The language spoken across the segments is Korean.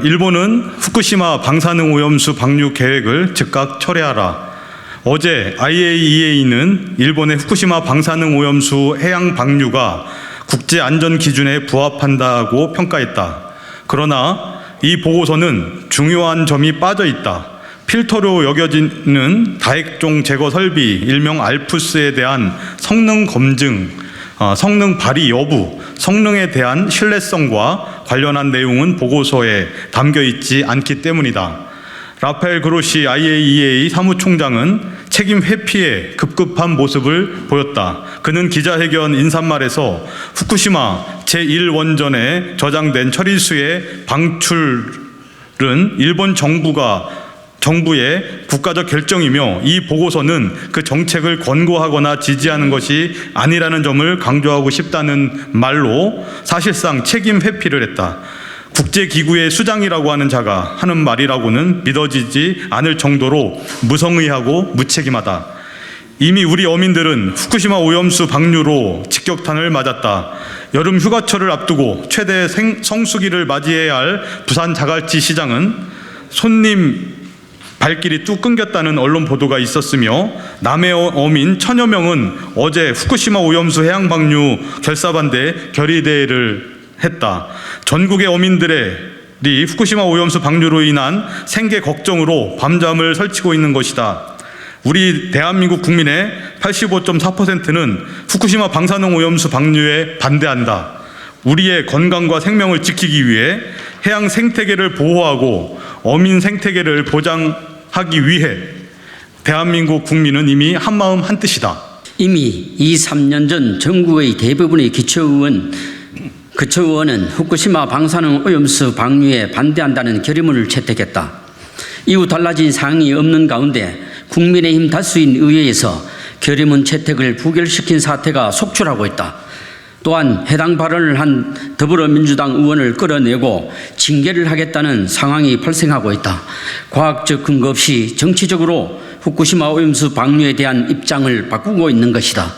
일본은 후쿠시마 방사능 오염수 방류 계획을 즉각 철회하라. 어제 IAEA는 일본의 후쿠시마 방사능 오염수 해양 방류가 국제 안전 기준에 부합한다고 평가했다. 그러나 이 보고서는 중요한 점이 빠져 있다. 필터로 여겨지는 다액종 제거 설비 일명 알프스에 대한 성능 검증, 성능 발휘 여부, 성능에 대한 신뢰성과 관련한 내용은 보고서에 담겨 있지 않기 때문이다. 라파엘 그로시 IAEA 사무총장은 책임 회피에 급급한 모습을 보였다. 그는 기자회견 인사말에서 후쿠시마 제1원전에 저장된 처리수의 방출은 일본 정부의 국가적 결정이며 이 보고서는 그 정책을 권고하거나 지지하는 것이 아니라는 점을 강조하고 싶다는 말로 사실상 책임 회피를 했다. 국제기구의 수장이라고 하는 자가 하는 말이라고는 믿어지지 않을 정도로 무성의하고 무책임하다. 이미 우리 어민들은 후쿠시마 오염수 방류로 직격탄을 맞았다. 여름 휴가철을 앞두고 최대 성수기를 맞이해야 할 부산 자갈치 시장은 손님 발길이 뚝 끊겼다는 언론 보도가 있었으며 남해 어민 천여 명은 어제 후쿠시마 오염수 해양 방류 결사반대 결의대회를 했다. 전국의 어민들이 후쿠시마 오염수 방류로 인한 생계 걱정으로 밤잠을 설치고 있는 것이다. 우리 대한민국 국민의 85.4%는 후쿠시마 방사능 오염수 방류에 반대한다. 우리의 건강과 생명을 지키기 위해 해양 생태계를 보호하고 어민 생태계를 보장하기 위해 대한민국 국민은 이미 한마음 한뜻이다. 이미 2~3년 전 전국의 대부분의 기초의원은 후쿠시마 방사능 오염수 방류에 반대한다는 결의문을 채택했다. 이후 달라진 사항이 없는 가운데 국민의힘 다수인 의회에서 결의문 채택을 부결시킨 사태가 속출하고 있다. 또한 해당 발언을 한 더불어민주당 의원을 끌어내고 징계를 하겠다는 상황이 발생하고 있다. 과학적 근거 없이 정치적으로 후쿠시마 오염수 방류에 대한 입장을 바꾸고 있는 것이다.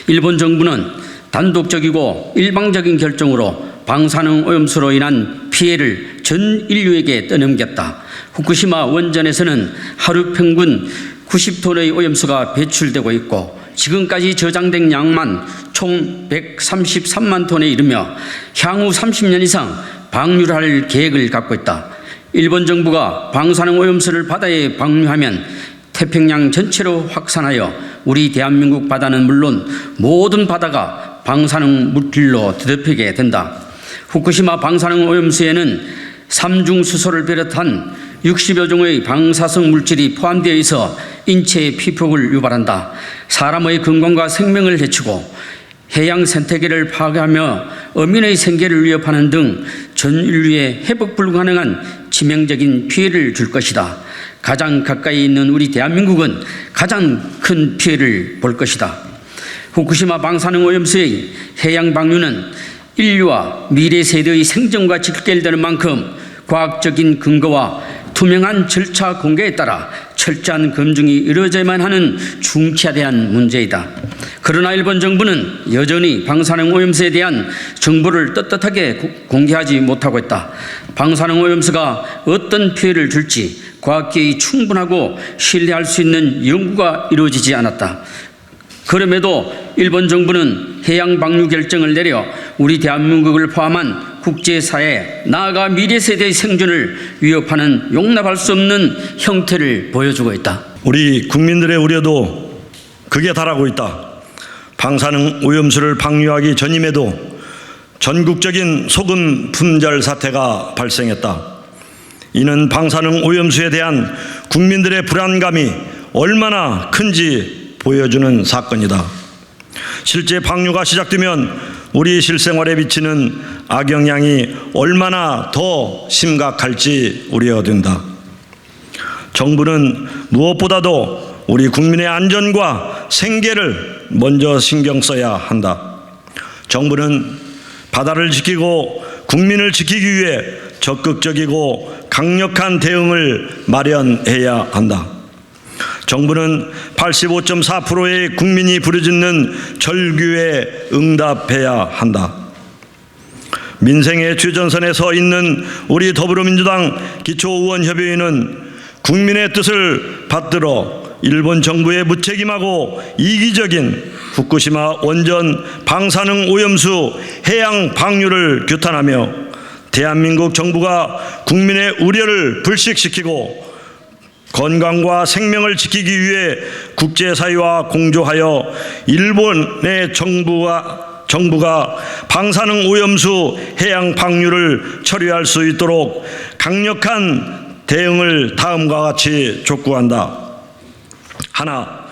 일본 정부는 단독적이고 일방적인 결정으로 방사능 오염수로 인한 피해를 전 인류에게 떠넘겼다. 후쿠시마 원전에서는 하루 평균 90톤의 오염수가 배출되고 있고 지금까지 저장된 양만 총 133만 톤에 이르며 향후 30년 이상 방류를 할 계획을 갖고 있다. 일본 정부가 방사능 오염수를 바다에 방류하면 태평양 전체로 확산하여 우리 대한민국 바다는 물론 모든 바다가 방사능 물질로 뒤덮이게 된다. 후쿠시마 방사능 오염수에는 삼중수소를 비롯한 60여 종의 방사성 물질이 포함되어 있어 인체의 피폭을 유발한다. 사람의 건강과 생명을 해치고 해양 생태계를 파괴하며 어민의 생계를 위협하는 등 전 인류에 회복 불가능한 치명적인 피해를 줄 것이다. 가장 가까이 있는 우리 대한민국은 가장 큰 피해를 볼 것이다. 후쿠시마 방사능 오염수의 해양 방류는 인류와 미래 세대의 생존과 직결되는 만큼 과학적인 근거와 투명한 절차 공개에 따라 철저한 검증이 이루어져야만 하는 중차대한 문제이다. 그러나 일본 정부는 여전히 방사능 오염수에 대한 정보를 떳떳하게 공개하지 못하고 있다. 방사능 오염수가 어떤 피해를 줄지 과학계의 충분하고 신뢰할 수 있는 연구가 이루어지지 않았다. 그럼에도 일본 정부는 해양 방류 결정을 내려 우리 대한민국을 포함한 국제사회, 나아가 미래 세대의 생존을 위협하는 용납할 수 없는 형태를 보여주고 있다. 우리 국민들의 우려도 극에 달하고 있다. 방사능 오염수를 방류하기 전임에도 전국적인 소금 품절 사태가 발생했다. 이는 방사능 오염수에 대한 국민들의 불안감이 얼마나 큰지 보여주는 사건이다. 실제 방류가 시작되면 우리 실생활에 미치는 악영향이 얼마나 더 심각할지 우려된다. 정부는 무엇보다도 우리 국민의 안전과 생계를 먼저 신경 써야 한다. 정부는 바다를 지키고 국민을 지키기 위해 적극적이고 강력한 대응을 마련해야 한다. 정부는 85.4%의 국민이 부르짖는 절규에 응답해야 한다. 민생의 최전선에 서 있는 우리 더불어민주당 기초의원협의회는 국민의 뜻을 받들어 일본 정부의 무책임하고 이기적인 후쿠시마 원전 방사능 오염수 해양 방류를 규탄하며 대한민국 정부가 국민의 우려를 불식시키고 건강과 생명을 지키기 위해 국제사회와 공조하여 일본의 정부가 방사능 오염수 해양 방류를 처리할 수 있도록 강력한 대응을 다음과 같이 촉구한다. 하나,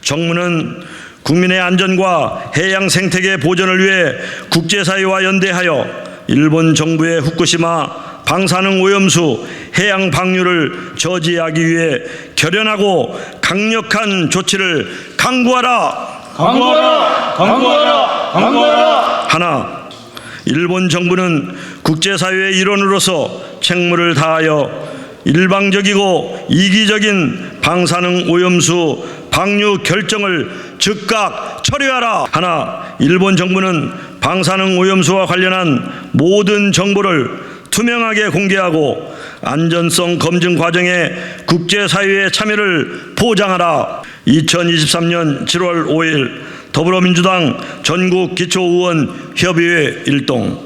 정부는 국민의 안전과 해양 생태계 보전을 위해 국제사회와 연대하여 일본 정부의 후쿠시마 방사능 오염수 해양 방류를 저지하기 위해 결연하고 강력한 조치를 강구하라. 하나, 일본 정부는 국제사회의 일원으로서 책무를 다하여 일방적이고 이기적인 방사능 오염수 방류 결정을 즉각 처리하라. 하나, 일본 정부는 방사능 오염수와 관련한 모든 정보를 투명하게 공개하고 안전성 검증 과정에 국제사회의 참여를 보장하라. 2023년 7월 5일 더불어민주당 전국기초의원 협의회 일동.